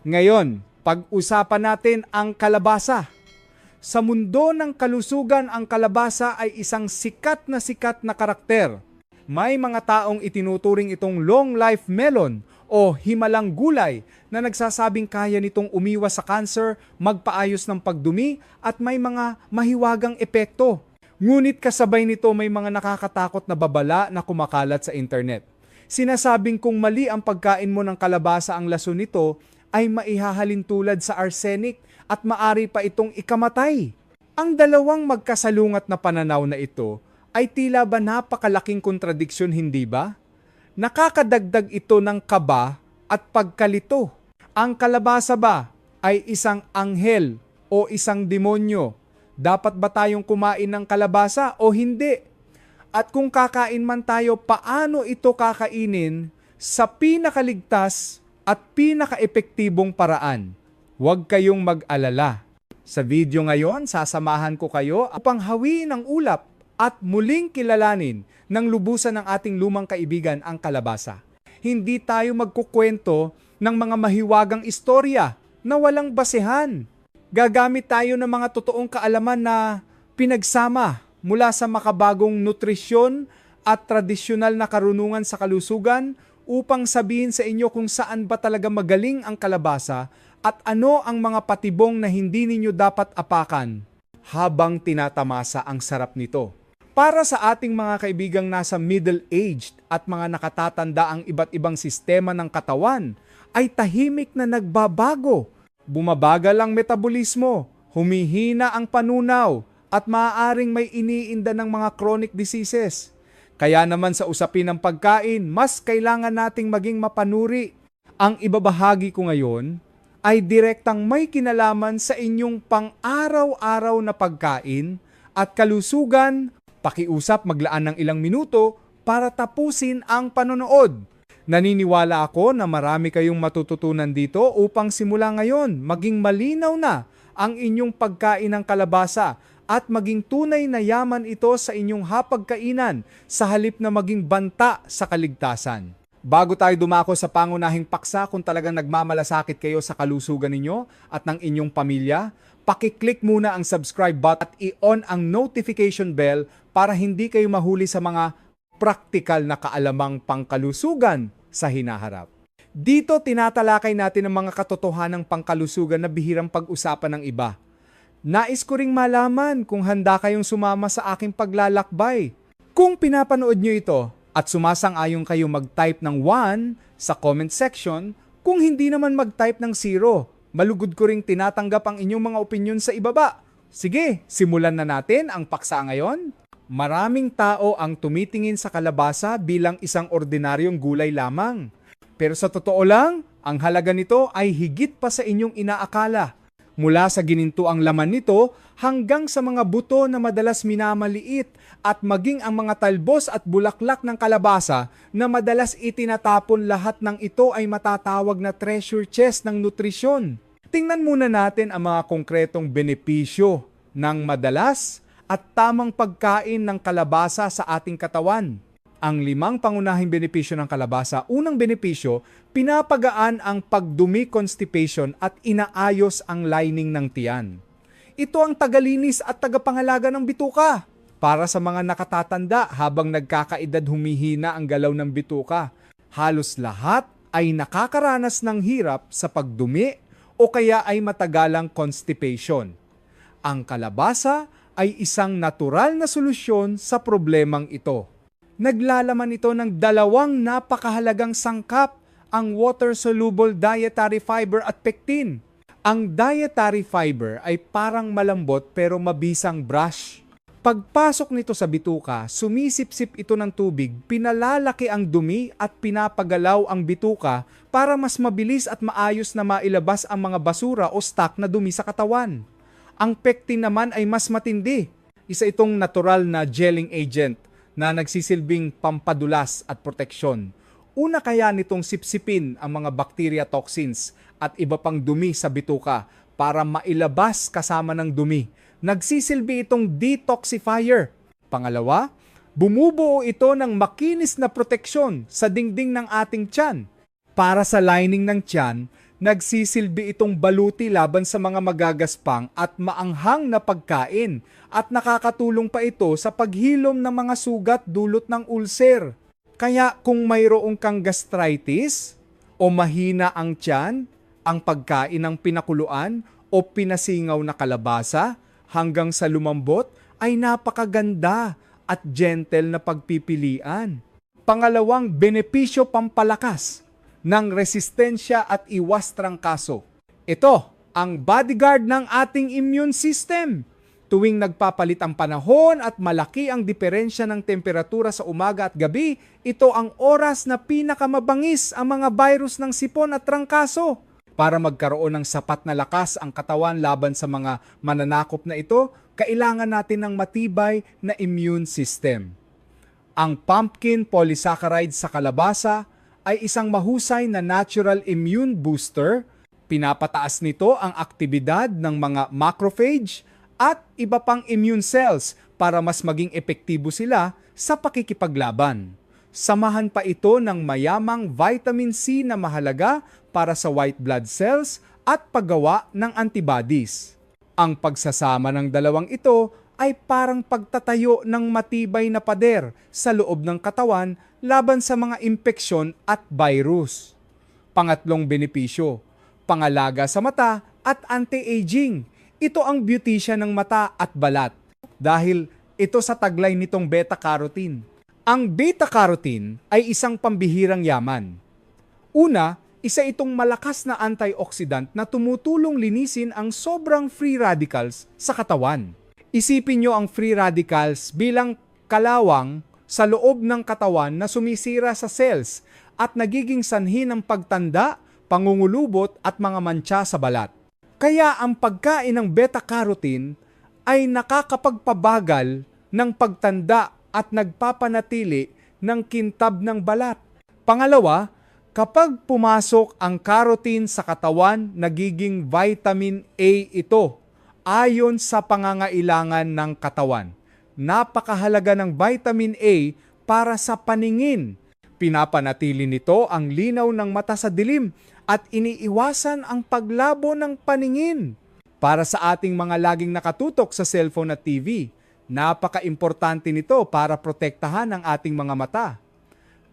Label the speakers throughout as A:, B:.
A: Ngayon, pag-usapan natin ang kalabasa. Sa mundo ng kalusugan, ang kalabasa ay isang sikat na karakter. May mga taong itinuturing itong long life melon o himalang gulay na nagsasabing kaya nitong umiwas sa cancer, magpaayos ng pagdumi at may mga mahiwagang epekto. Ngunit kasabay nito may mga nakakatakot na babala na kumakalat sa internet. Sinasabing kung mali ang pagkain mo ng kalabasa, ang lason nito ay maihahalin tulad sa arsenic at maari pa itong ikamatay. Ang dalawang magkasalungat na pananaw na ito ay tila ba napakalaking kontradiksyon, hindi ba? Nakakadagdag ito ng kaba at pagkalito. Ang kalabasa ba ay isang anghel o isang demonyo? Dapat ba tayong kumain ng kalabasa o hindi? At kung kakain man tayo, paano ito kakainin sa pinakaligtas at pinaka-epektibong paraan? Huwag kayong mag-alala. Sa video ngayon, sasamahan ko kayo upang hawiin ang ulap at muling kilalanin ng lubusan ng ating lumang kaibigan, ang kalabasa. Hindi tayo magkukwento ng mga mahiwagang istorya na walang basehan. Gagamit tayo ng mga totoong kaalaman na pinagsama mula sa makabagong nutrisyon at tradisyonal na karunungan sa kalusugan upang sabihin sa inyo kung saan ba talaga magaling ang kalabasa at ano ang mga patibong na hindi ninyo dapat apakan habang tinatamasa ang sarap nito. Para sa ating mga kaibigang nasa middle-aged at mga nakatatanda, ang iba't ibang sistema ng katawan ay tahimik na nagbabago. Bumabagal ang metabolismo, humihina ang panunaw, at maaaring may iniinda ng mga chronic diseases. Kaya naman sa usapin ng pagkain, mas kailangan nating maging mapanuri. Ang ibabahagi ko ngayon ay direktang may kinalaman sa inyong pang-araw-araw na pagkain at kalusugan. Pakiusap maglaan ng ilang minuto para tapusin ang panonood. Naniniwala ako na marami kayong matututunan dito upang simula ngayon maging malinaw na ang inyong pagkain ng kalabasa at maging tunay na yaman ito sa inyong hapagkainan sa halip na maging banta sa kaligtasan. Bago tayo dumako sa pangunahing paksa, kung talagang nagmamalasakit kayo sa kalusugan ninyo at ng inyong pamilya, pakiclick muna ang subscribe button at i-on ang notification bell para hindi kayo mahuli sa mga praktikal na kaalamang pangkalusugan sa hinaharap. Dito tinatalakay natin ang mga katotohanang pangkalusugan na bihirang pag-usapan ng iba. Nais ko ring malaman kung handa kayong sumama sa aking paglalakbay. Kung pinapanood nyo ito at sumasang-ayon kayo, mag-type ng 1 sa comment section. Kung hindi naman, mag-type ng 0. Malugod ko ring tinatanggap ang inyong mga opinyon sa ibaba. Sige, simulan na natin ang paksa ngayon. Maraming tao ang tumitingin sa kalabasa bilang isang ordinaryong gulay lamang. Pero sa totoo lang, ang halaga nito ay higit pa sa inyong inaakala. Mula sa gininto ang laman nito hanggang sa mga buto na madalas minamaliit at maging ang mga talbos at bulaklak ng kalabasa na madalas itinatapon, lahat ng ito ay matatawag na treasure chest ng nutrisyon. Tingnan muna natin ang mga konkretong benepisyo ng madalas at tamang pagkain ng kalabasa sa ating katawan. Ang 5 pangunahing benepisyo ng kalabasa. Unang benepisyo, pinapagaan ang pagdumi, constipation at inaayos ang lining ng tiyan. Ito ang tagalinis at tagapangalaga ng bituka. Para sa mga nakatatanda, habang nagkakaedad humihina ang galaw ng bituka. Halos lahat ay nakakaranas ng hirap sa pagdumi o kaya ay matagalang constipation. Ang kalabasa ay isang natural na solusyon sa problemang ito. Naglalaman ito ng 2 napakahalagang sangkap, ang water-soluble dietary fiber at pectin. Ang dietary fiber ay parang malambot pero mabisang brush. Pagpasok nito sa bituka, sumisipsip ito ng tubig, pinalalaki ang dumi at pinapagalaw ang bituka para mas mabilis at maayos na mailabas ang mga basura o stock na dumi sa katawan. Ang pectin naman ay mas matindi. Isa itong natural na gelling agent na nagsisilbing pampadulas at proteksyon. Una kaya nitong sipsipin ang mga bacteria, toxins at iba pang dumi sa bituka para mailabas kasama ng dumi. Nagsisilbi itong detoxifier. Pangalawa, bumubuo ito ng makinis na proteksyon sa dingding ng ating tiyan. Para sa lining ng tiyan, Nagsisilbi itong baluti laban sa mga magagaspang at maanghang na pagkain at nakakatulong pa ito sa paghilom ng mga sugat dulot ng ulcer. Kaya kung mayroong kang gastritis o mahina ang tiyan, ang pagkain ng pinakuluan o pinasingaw na kalabasa hanggang sa lumambot ay napakaganda at gentle na pagpipilian. Pangalawang, benepisyo pampalakas ng resistensya at iwas trangkaso. Ito ang bodyguard ng ating immune system. Tuwing nagpapalit ang panahon at malaki ang diferensya ng temperatura sa umaga at gabi, ito ang oras na pinakamabangis ang mga virus ng sipon at trangkaso. Para magkaroon ng sapat na lakas ang katawan laban sa mga mananakop na ito, kailangan natin ng matibay na immune system. Ang pumpkin polysaccharide sa kalabasa ay isang mahusay na natural immune booster. Pinapataas nito ang aktibidad ng mga macrophage at iba pang immune cells para mas maging epektibo sila sa pakikipaglaban. Samahan pa ito ng mayamang vitamin C na mahalaga para sa white blood cells at paggawa ng antibodies. Ang pagsasama ng dalawang ito ay parang pagtatayo ng matibay na pader sa loob ng katawan laban sa mga impeksyon at virus. Pangatlong benepisyo, pangalaga sa mata at anti-aging. Ito ang beautician ng mata at balat dahil ito sa taglay nitong beta-carotene. Ang beta-carotene ay isang pambihirang yaman. Una, isa itong malakas na antioxidant na tumutulong linisin ang sobrang free radicals sa katawan. Isipin nyo ang free radicals bilang kalawang sa loob ng katawan na sumisira sa cells at nagiging sanhi ng pagtanda, pangungulubot at mga mantsa sa balat. Kaya ang pagkain ng beta-carotene ay nakakapagpabagal ng pagtanda at nagpapanatili ng kintab ng balat. Pangalawa, kapag pumasok ang carotene sa katawan, nagiging vitamin A ito ayon sa pangangailangan ng katawan. Napakahalaga ng vitamin A para sa paningin. Pinapanatili nito ang linaw ng mata sa dilim at iniiwasan ang paglabo ng paningin. Para sa ating mga laging nakatutok sa cellphone at TV, napaka-importante nito para protektahan ang ating mga mata.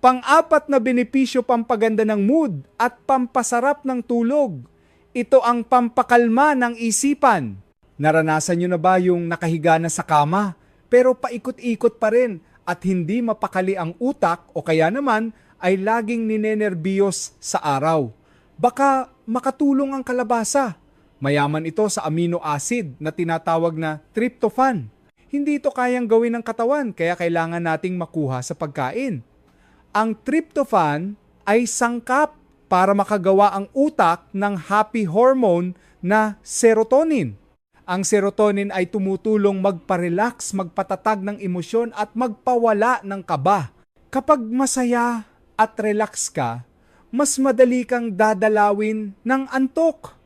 A: Pang-apat na benepisyo, pampaganda ng mood at pampasarap ng tulog. Ito ang pampakalma ng isipan. Naranasan nyo na ba yung nakahiga na sa kama pero paikot-ikot pa rin at hindi mapakali ang utak o kaya naman ay laging ninenerbiyos sa araw? Baka makatulong ang kalabasa. Mayaman ito sa amino acid na tinatawag na tryptophan. Hindi ito kayang gawin ng katawan kaya kailangan nating makuha sa pagkain. Ang tryptophan ay sangkap para makagawa ang utak ng happy hormone na serotonin. Ang serotonin ay tumutulong magpa-relax, magpatatag ng emosyon at magpawala ng kaba. Kapag masaya at relax ka, mas madali kang dadalawin ng antok.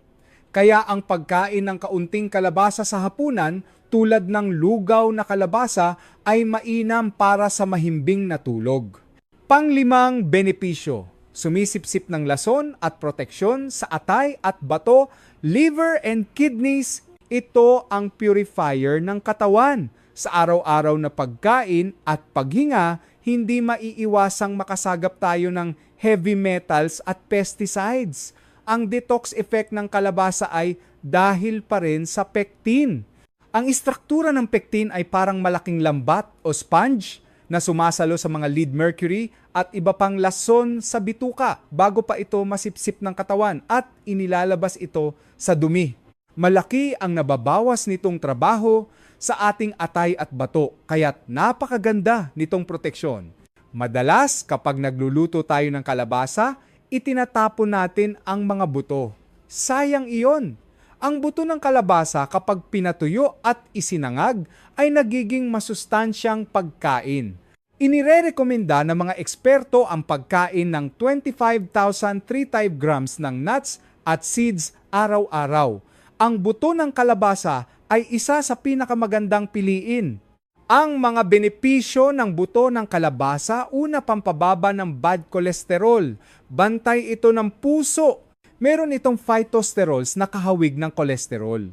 A: Kaya ang pagkain ng kaunting kalabasa sa hapunan tulad ng lugaw na kalabasa ay mainam para sa mahimbing na tulog. Panglimang benepisyo, sumisipsip ng lason at proteksyon sa atay at bato, liver and kidneys. Ito ang purifier ng katawan. Sa araw-araw na pagkain at paghinga, hindi maiiwasang makasagap tayo ng heavy metals at pesticides. Ang detox effect ng kalabasa ay dahil pa rin sa pectin. Ang istruktura ng pectin ay parang malaking lambat o sponge na sumasalo sa mga lead mercury at iba pang lason sa bituka bago pa ito masipsip ng katawan at inilalabas ito sa dumi. Malaki ang nababawas nitong trabaho sa ating atay at bato, kaya't napakaganda nitong proteksyon. Madalas kapag nagluluto tayo ng kalabasa, itinatapon natin ang mga buto. Sayang iyon. Ang buto ng kalabasa kapag pinatuyo at isinangag ay nagiging masustansyang pagkain. Inirerekomenda ng mga eksperto ang pagkain ng 25,035 grams ng nuts at seeds araw-araw. Ang buto ng kalabasa ay isa sa pinakamagandang piliin. Ang mga benepisyo ng buto ng kalabasa, una, pampababa ng bad cholesterol. Bantay ito ng puso. Meron itong phytosterols na kahawig ng kolesterol.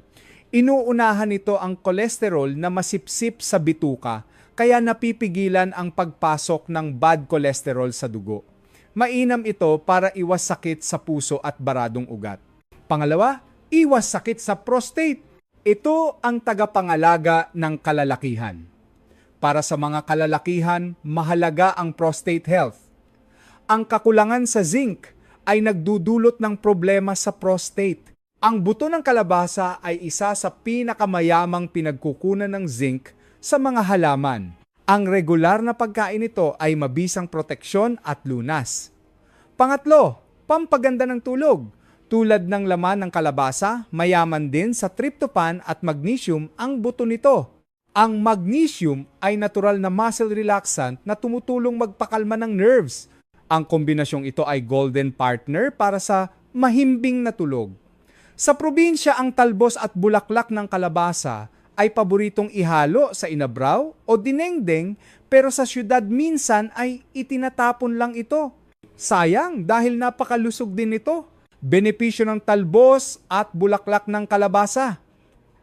A: Inuunahan nito ang kolesterol na masipsip sa bituka, kaya napipigilan ang pagpasok ng bad cholesterol sa dugo. Mainam ito para iwas sakit sa puso at baradong ugat. Pangalawa, iwas sakit sa prostate. Ito ang tagapangalaga ng kalalakihan. Para sa mga kalalakihan, mahalaga ang prostate health. Ang kakulangan sa zinc ay nagdudulot ng problema sa prostate. Ang buto ng kalabasa ay isa sa pinakamayamang pinagkukunan ng zinc sa mga halaman. Ang regular na pagkain nito ay mabisang proteksyon at lunas. Pangatlo, pampaganda ng tulog. Tulad ng laman ng kalabasa, mayaman din sa tryptophan at magnesium ang buto nito. Ang magnesium ay natural na muscle relaxant na tumutulong magpakalma ng nerves. Ang kombinasyong ito ay golden partner para sa mahimbing na tulog. Sa probinsya, ang talbos at bulaklak ng kalabasa ay paboritong ihalo sa inabraw o dinengdeng, pero sa syudad minsan ay itinatapon lang ito. Sayang dahil napakalusog din ito. Benepisyo ng talbos at bulaklak ng kalabasa.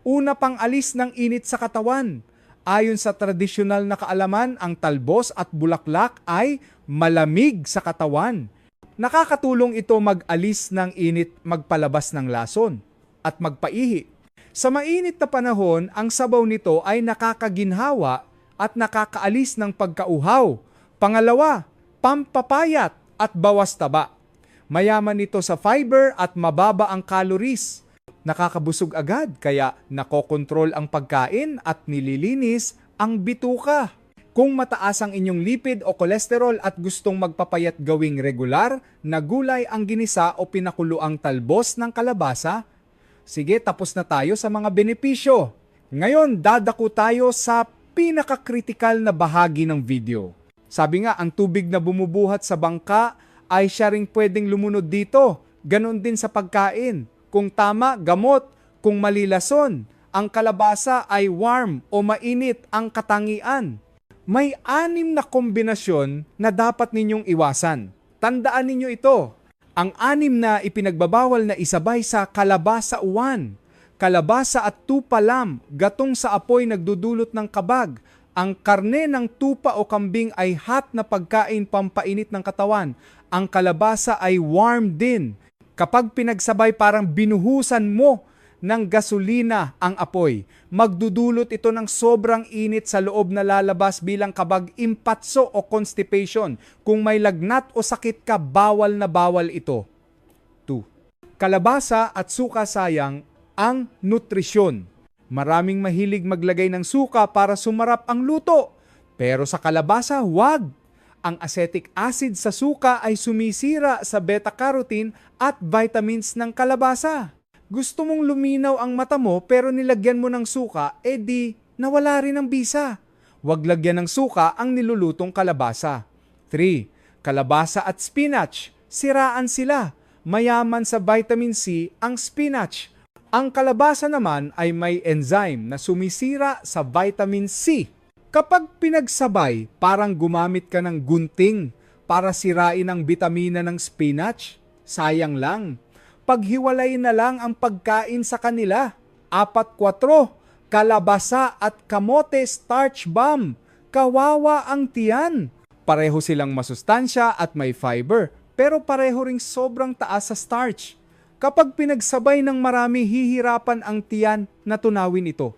A: Una, pang alis ng init sa katawan. Ayon sa tradisyonal na kaalaman, ang talbos at bulaklak ay malamig sa katawan. Nakakatulong ito mag-alis ng init, magpalabas ng lason, at magpaihi. Sa mainit na panahon, ang sabaw nito ay nakakaginhawa at nakakaalis ng pagkauhaw. Pangalawa, pampapayat at bawas taba. Mayaman ito sa fiber at mababa ang calories. Nakakabusog agad kaya nakokontrol ang pagkain at nililinis ang bituka. Kung mataas ang inyong lipid o kolesterol at gustong magpapayat gawing regular na gulay ang ginisa o pinakuluang talbos ng kalabasa, sige, tapos na tayo sa mga benepisyo. Ngayon, dadako tayo sa pinakakritikal na bahagi ng video. Sabi nga, ang tubig na bumubuhat sa bangka ay siya ring pwedeng lumunod dito. Ganon din sa pagkain. Kung tama, gamot. Kung malilason, ang kalabasa ay warm o mainit ang katangian. May 6 na kombinasyon na dapat ninyong iwasan. Tandaan ninyo ito. Ang 6 na ipinagbabawal na isabay sa kalabasa uwan, kalabasa at tupa lam, gatong sa apoy nagdudulot ng kabag. Ang karne ng tupa o kambing ay hot na pagkain pampainit ng katawan. Ang kalabasa ay warm din. Kapag pinagsabay, parang binuhusan mo ng gasolina ang apoy. Magdudulot ito ng sobrang init sa loob na lalabas bilang kabag, impatso o constipation. Kung may lagnat o sakit ka, bawal na bawal ito. 2. Kalabasa at suka sayang ang nutrisyon. Maraming mahilig maglagay ng suka para sumarap ang luto. Pero sa kalabasa, wag. Ang acetic acid sa suka ay sumisira sa beta-carotene at vitamins ng kalabasa. Gusto mong luminaw ang mata mo pero nilagyan mo ng suka, edi nawala rin ang bisa. Huwag lagyan ng suka ang nilulutong kalabasa. 3. Kalabasa at spinach. Siraan sila. Mayaman sa vitamin C ang spinach. Ang kalabasa naman ay may enzyme na sumisira sa vitamin C. Kapag pinagsabay, parang gumamit ka ng gunting para sirain ang bitamina ng spinach. Sayang lang. Paghiwalay na lang ang pagkain sa kanila. 4, kalabasa at kamote starch bomb. Kawawa ang tiyan. Pareho silang masustansya at may fiber, pero pareho ring sobrang taas sa starch. Kapag pinagsabay ng marami, hihirapan ang tiyan na tunawin ito.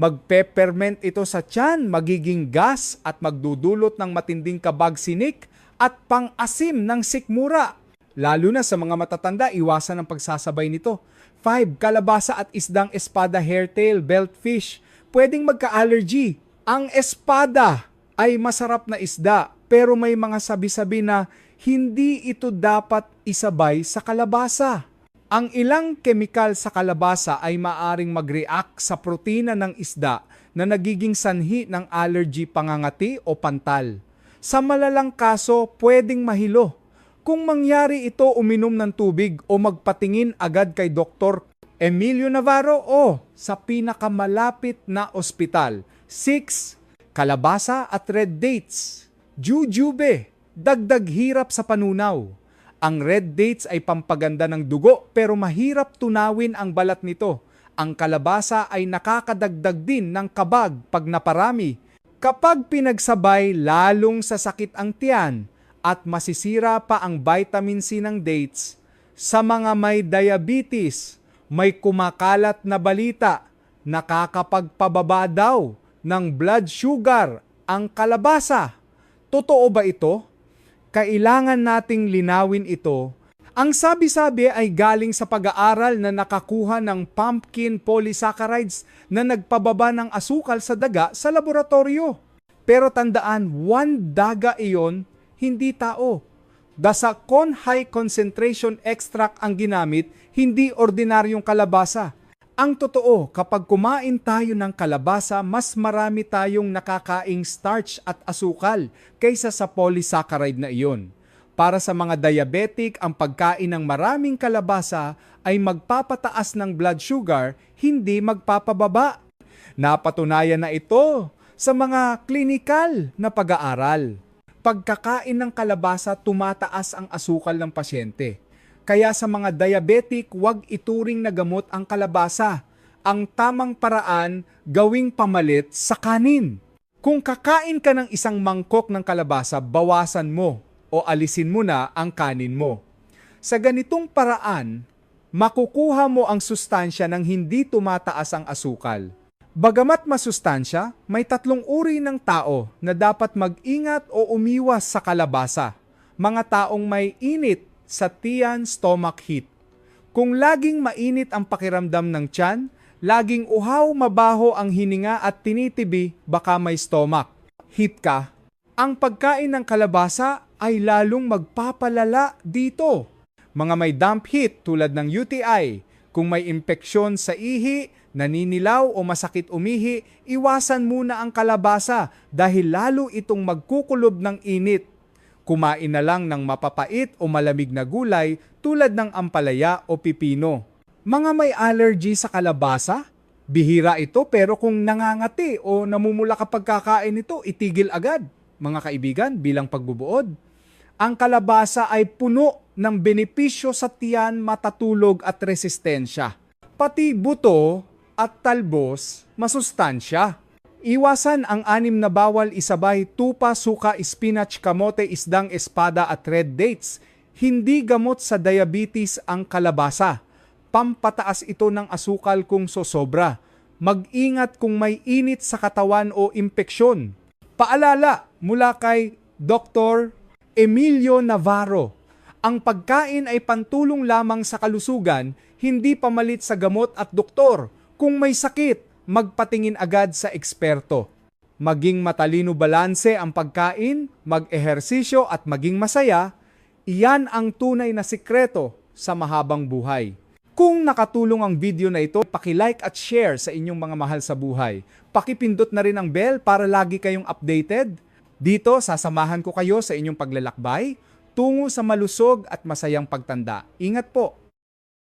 A: Magpe-ferment ito sa tiyan, magiging gas at magdudulot ng matinding kabagsinik at pang-asim ng sikmura. Lalo na sa mga matatanda, iwasan ang pagsasabay nito. 5. Kalabasa at isdang espada hairtail beltfish. Pwedeng magka-allergy. Ang espada ay masarap na isda, pero may mga sabi-sabi na hindi ito dapat isabay sa kalabasa. Ang ilang kemikal sa kalabasa ay maaring mag-react sa protina ng isda na nagiging sanhi ng allergy, pangangati o pantal. Sa malalang kaso, pwedeng mahilo. Kung mangyari ito, uminom ng tubig o magpatingin agad kay Dr. Emilio Navarro o sa pinakamalapit na ospital. 6. Kalabasa at red dates. Jujube, dagdag hirap sa panunaw. Ang red dates ay pampaganda ng dugo pero mahirap tunawin ang balat nito. Ang kalabasa ay nakakadagdag din ng kabag pag naparami. Kapag pinagsabay, lalong sasakit ang tiyan at masisira pa ang vitamin C ng dates. Sa mga may diabetes, may kumakalat na balita, nakakapagpababa daw ng blood sugar ang kalabasa. Totoo ba ito? Kailangan nating linawin ito. Ang sabi-sabi ay galing sa pag-aaral na nakakuha ng pumpkin polysaccharides na nagpababa ng asukal sa daga sa laboratorio. Pero tandaan, one daga iyon, hindi tao. Dasakon high concentration extract ang ginamit, hindi ordinaryong kalabasa. Ang totoo, kapag kumain tayo ng kalabasa, mas marami tayong nakakaing starch at asukal kaysa sa polysaccharide na iyon. Para sa mga diabetic, ang pagkain ng maraming kalabasa ay magpapataas ng blood sugar, hindi magpapababa. Napatunayan na ito sa mga klinikal na pag-aaral. Pagkakain ng kalabasa, tumataas ang asukal ng pasyente. Kaya sa mga diabetic, huwag ituring na gamot ang kalabasa. Ang tamang paraan, gawing pamalit sa kanin. Kung kakain ka ng isang mangkok ng kalabasa, bawasan mo o alisin mo na ang kanin mo. Sa ganitong paraan, makukuha mo ang sustansya ng hindi tumataas ang asukal. Bagamat masustansya, may tatlong uri ng tao na dapat mag-ingat o umiwas sa kalabasa. Mga taong may init sa tiyan, stomach heat. Kung laging mainit ang pakiramdam ng tiyan, laging uhaw, mabaho ang hininga at tinitibi, baka may stomach heat ka. Ang pagkain ng kalabasa ay lalong magpapalala dito. Mga may damp heat tulad ng UTI, kung may impeksyon sa ihi, naninilaw o masakit umihi, iwasan muna ang kalabasa dahil lalo itong magkukulob ng init. Kumain na lang ng mapapait o malamig na gulay tulad ng ampalaya o pipino. Mga may allergy sa kalabasa? Bihira ito pero kung nangangati o namumula kapag kakain ito, itigil agad. Mga kaibigan, bilang pagbubuod. Ang kalabasa ay puno ng benepisyo sa tiyan, matatulog at resistensya. Pati buto at talbos, masustansya. Iwasan ang 6 na bawal isabay: tupa, suka, spinach, kamote, isdang espada at red dates. Hindi gamot sa diabetes ang kalabasa. Pampataas ito ng asukal kung sosobra. Mag-ingat kung may init sa katawan o impeksyon. Paalala mula kay Dr. Emilio Navarro. Ang pagkain ay pantulong lamang sa kalusugan, hindi pamalit sa gamot at doktor. Kung may sakit, magpatingin agad sa eksperto. Maging matalino, balanse ang pagkain, mag-ehersisyo at maging masaya, iyan ang tunay na sikreto sa mahabang buhay. Kung nakatulong ang video na ito, paki-like at share sa inyong mga mahal sa buhay. Pakipindot na rin ang bell para lagi kayong updated. Dito, sasamahan ko kayo sa inyong paglalakbay tungo sa malusog at masayang pagtanda. Ingat po!